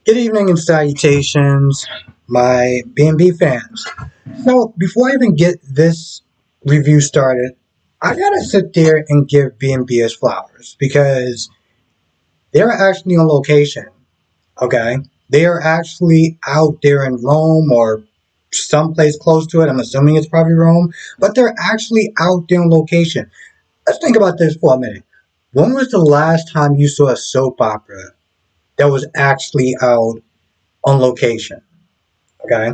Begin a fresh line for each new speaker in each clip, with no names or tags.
Good evening and salutations, my B&B fans. So, before I even get this review started, I gotta sit there and give B&B its flowers because they're actually on location, okay? They are actually out there in Rome or someplace close to it. I'm assuming it's probably Rome, but they're actually out there on location. Let's think about this for a minute. When was the last time you saw a soap opera that was actually out on location? Okay.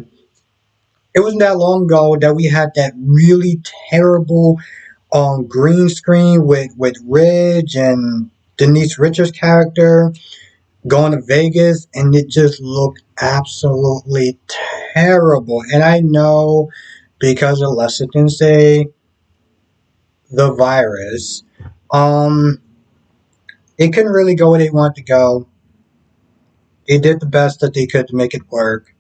It wasn't that long ago that we had that really terrible green screen with Ridge and Denise Richards' character going to Vegas, and it just looked absolutely terrible. And I know because of let's sit and say the virus, um, it couldn't really go where they wanted to go. They did the best that they could to make it work.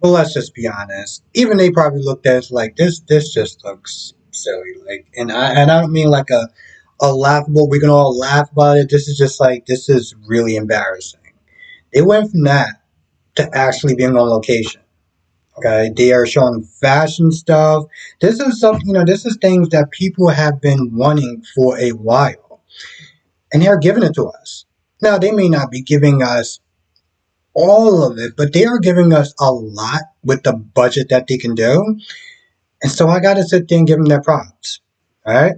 But let's just be honest. Even they probably looked at it like this. This just looks silly. Like, and I don't mean like a laughable. We can all laugh about it. This is just like this is really embarrassing. They went from that to actually being on location. Okay, they are showing fashion stuff. This is something This is things that people have been wanting for a while, and they're giving it to us. Now they may not be giving us all of it, but they are giving us a lot with the budget that they can do. And so I got to sit there and give them their props. All right.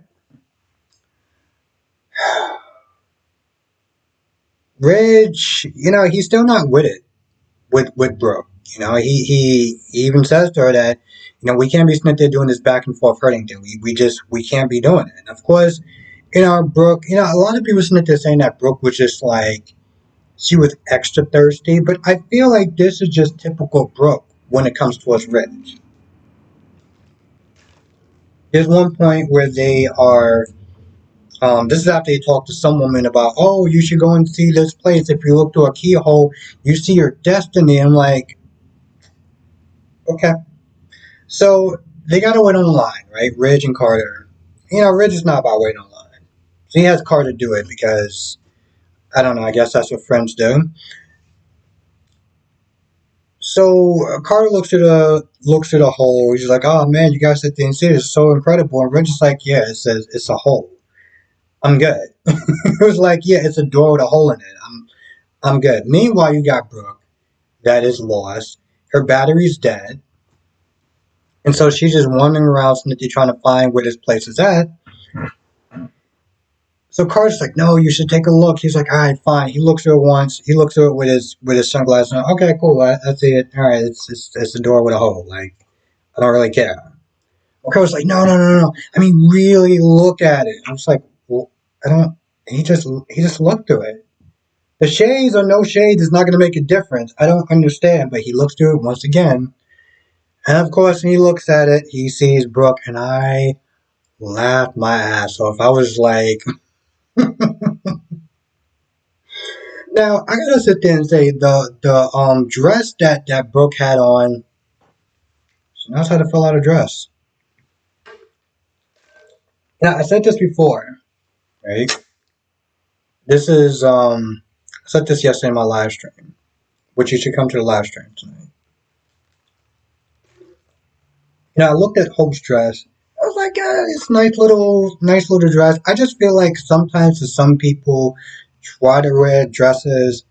Ridge, he's still not with it with Brooke. He even says to her that, we can't be sitting there doing this back and forth hurting thing. We can't be doing it. And of course, Brooke, a lot of people sitting there saying that Brooke was just like, she was extra thirsty, but I feel like this is just typical Brooke when it comes towards Ridge. There's one point where they are. This is after they talk to some woman about, oh, you should go and see this place. If you look through a keyhole, you see your destiny. I'm like, okay. So they got to wait on the line, right? Ridge and Carter. Ridge is not about waiting on the line. So he has Carter do it because, I don't know, I guess that's what friends do. So Carter looks through the hole. He's like, "Oh man, you guys at the see it's so incredible." And Ridge is like, "Yeah, it's a hole. I'm good." It was like, "Yeah, it's a door with a hole in it. I'm good." Meanwhile, you got Brooke that is lost. Her battery's dead, and so she's just wandering around, snitty, trying to find where this place is at. So Carter's like, "No, you should take a look." He's like, "All right, fine." He looks through it once. He looks through it with his sunglasses on. Okay, cool. I see it. All right, it's a door with a hole. Like, I don't really care. Carter's like, "No, no, no, no. I mean, really look at it." I was like, "Well, I don't." He just looked through it. The shades or no shades is not going to make a difference. I don't understand, but he looks through it once again. And of course, when he looks at it, he sees Brooke, and I laughed my ass off. I was like, now I gotta sit there and say the dress that Brooke had on, she knows how to fill out a dress. Now I said this before, right? This is I said this yesterday in my live stream, which you should come to the live stream tonight. I looked at Hope's dress. I was like, it's nice little dress. I just feel like sometimes to some people try to wear dresses,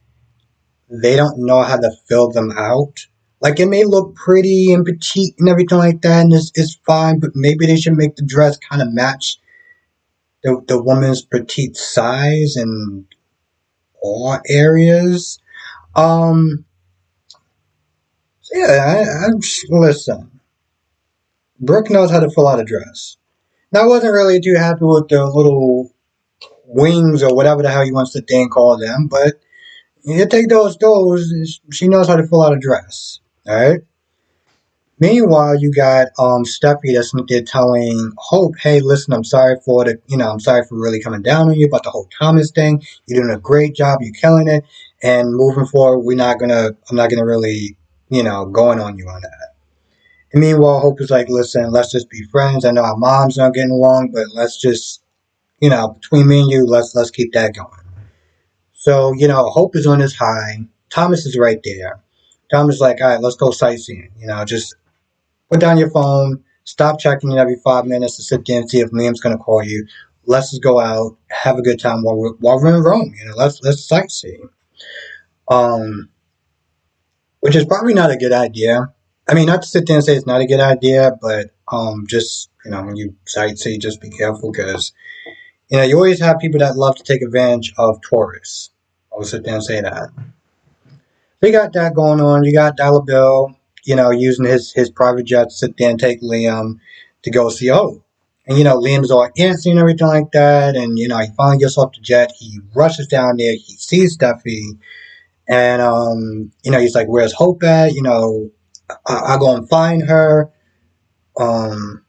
they don't know how to fill them out. Like it may look pretty and petite and everything like that, and it's fine, but maybe they should make the dress kind of match the woman's petite size in all areas. Um, so yeah, listen. Brooke knows how to fill out a dress. Now, I wasn't really too happy with the little wings or whatever the hell you wants to thing call them, but you take those. She knows how to fill out a dress. All right. Meanwhile, you got Steffi that's there telling Hope, "Hey, listen, I'm sorry for really coming down on you about the whole Thomas thing. You're doing a great job. You're killing it. And moving forward, I'm not gonna really, going on you on that." And meanwhile, Hope is like, "Listen, let's just be friends. I know our moms aren't getting along, but let's just, between me and you, let's keep that going." So, Hope is on his high. Thomas is right there. Thomas is like, all right, let's go sightseeing. Just put down your phone, stop checking it every 5 minutes to sit there and see if Liam's gonna call you. Let's just go out, have a good time while we're in Rome. Let's sightsee. Um, which is probably not a good idea. I mean, not to sit there and say it's not a good idea, but just when you sightsee, just be careful because you always have people that love to take advantage of tourists. I'll sit there and say that. So you got that going on. You got Dollar Bill, using his private jet to sit there and take Liam to go see O. And Liam's all antsy and everything like that. And he finally gets off the jet. He rushes down there. He sees Steffi, and he's like, "Where's Hope at? I'll go and find her." Um,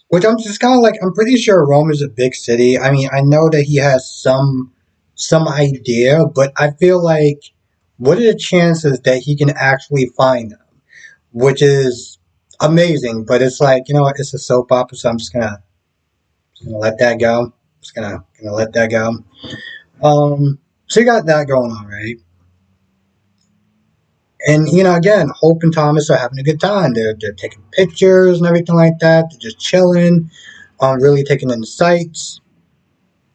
which I'm just kind of like, I'm pretty sure Rome is a big city. I mean, I know that he has some idea, but I feel like, what are the chances that he can actually find them? Which is amazing, but it's like, it's a soap opera, so I'm just gonna let that go. Just gonna let that go. So you got that going on, right? And again, Hope and Thomas are having a good time. They're taking pictures and everything like that. They're just chilling, really taking in the sights.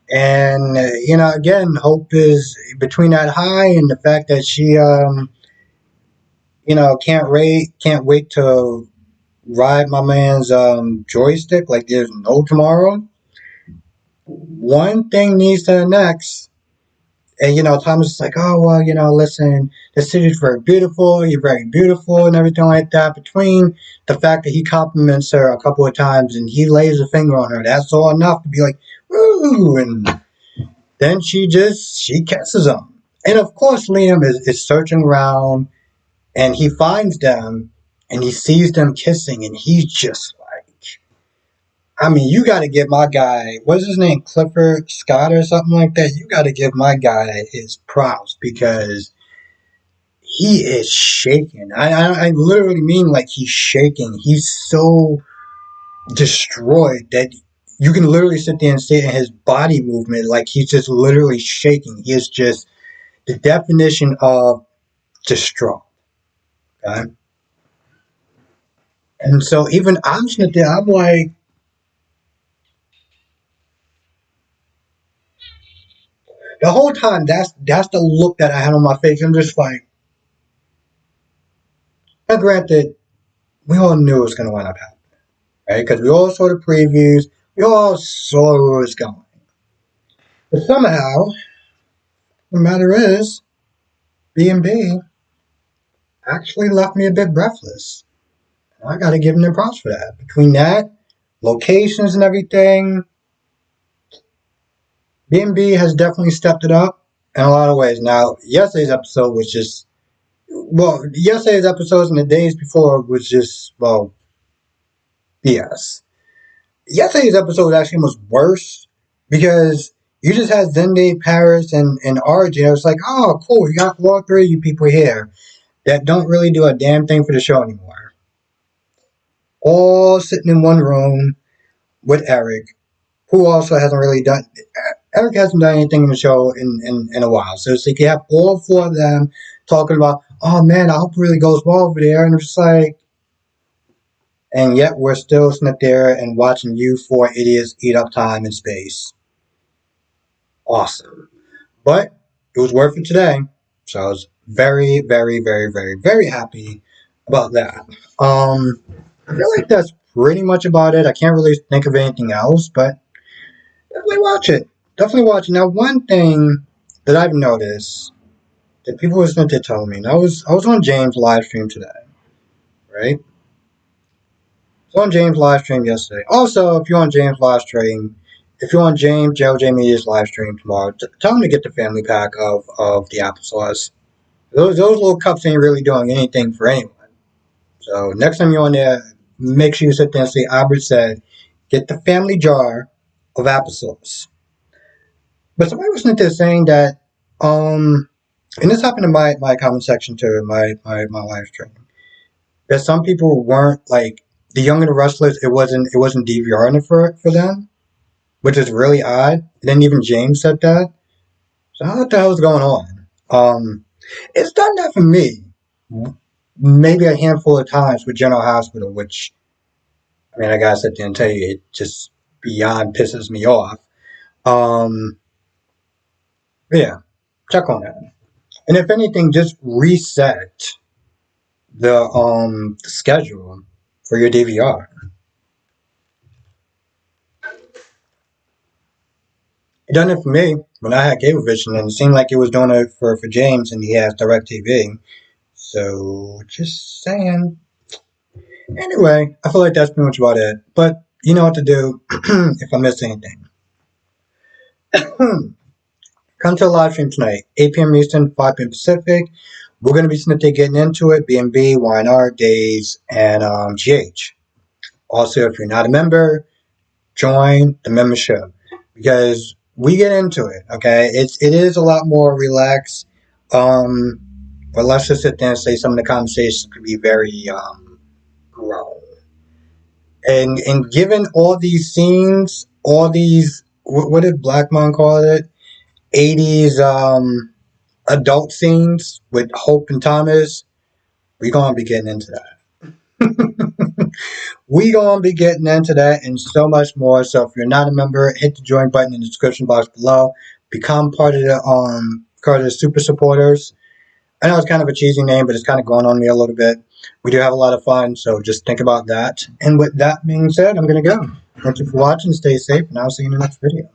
And again, Hope is between that high and the fact that she can't wait to ride my man's joystick like there's no tomorrow. One thing needs to the next. And Thomas is like, oh well, listen, the city's very beautiful, you're very beautiful and everything like that. Between the fact that he compliments her a couple of times and he lays a finger on her, that's all enough to be like, woo, and then she kisses him. And of course Liam is searching around and he finds them and he sees them kissing and he's just like, I mean, you got to give my guy, what's his name, Clifford Scott or something like that. You got to give my guy his props because he is shaking. I literally mean like he's shaking. He's so destroyed that you can literally sit there and see it in his body movement. Like he's just literally shaking. He is just the definition of distraught. Okay? And so even I'm sitting there, I'm like, the whole time, that's the look that I had on my face. I'm just like, now granted, we all knew it was going to wind up happening, right? Because we all saw the previews, we all saw where it was going. But somehow, the matter is, B&B actually left me a bit breathless. And I got to give them props for that. Between that, locations and everything, B&B has definitely stepped it up in a lot of ways. Now, yesterday's episode was just, well, yesterday's episodes and the days before was just, well, BS. Yesterday's episode actually was worse because you just had Zende, Paris, and RJ. I was like, oh, cool, you got all three of you people here that don't really do a damn thing for the show anymore. All sitting in one room with Eric, who also hasn't really done. Eric hasn't done anything in the show in a while. So it's like you have all four of them talking about, oh man, I hope it really goes well over there. And it's just like, and yet we're still sitting there and watching you four idiots eat up time and space. Awesome. But it was worth it today. So I was very, very, very, very, very happy about that. I feel like that's pretty much about it. I can't really think of anything else, but definitely watch it. Definitely watch it. Now, one thing that I've noticed that people was meant to tell me, and I was on James' live stream today, right? I was on James' live stream yesterday. Also, if you're on James' live stream, if you're on JLJ Media's live stream tomorrow, tell them to get the family pack of the applesauce. Those little cups ain't really doing anything for anyone. So next time you're on there, make sure you sit there and say, Albert said, get the family jar of applesauce. But somebody was there saying that, and this happened in my comment section too, in my live stream, that some people weren't like the Young and the Restless. It wasn't DVRing it for them, which is really odd. And then even James said that. So what the hell is going on? It's done that for me. Maybe a handful of times with General Hospital, which, I mean, I gotta sit there and tell you, it just beyond pisses me off. Um, yeah, check on that. And if anything, just reset the schedule for your DVR. It done it for me when I had Cablevision, and it seemed like it was doing it for James, and he has DirecTV. So just saying. Anyway, I feel like that's pretty much about it. But you know what to do if I miss anything. Come to a live stream tonight, 8 p.m. Eastern, 5 p.m. Pacific. We're going to be sitting there getting into it, BNB, YNR, Days, and GH. Also, if you're not a member, join the membership because we get into it. Okay, it is a lot more relaxed. But let's just sit there and say some of the conversations could be very grown. And given all these scenes, all these what did Blackmon call it? 80s adult scenes with Hope and Thomas. We're gonna be getting into that. We gonna be getting into that and so much more. So if you're not a member, hit the join button in the description box below. Become part of the super supporters. I know it's kind of a cheesy name, but it's kind of growing on me a little bit. We do have a lot of fun, so just think about that. And with that being said, I'm gonna go. Thank you for watching. Stay safe, and I'll see you in the next video.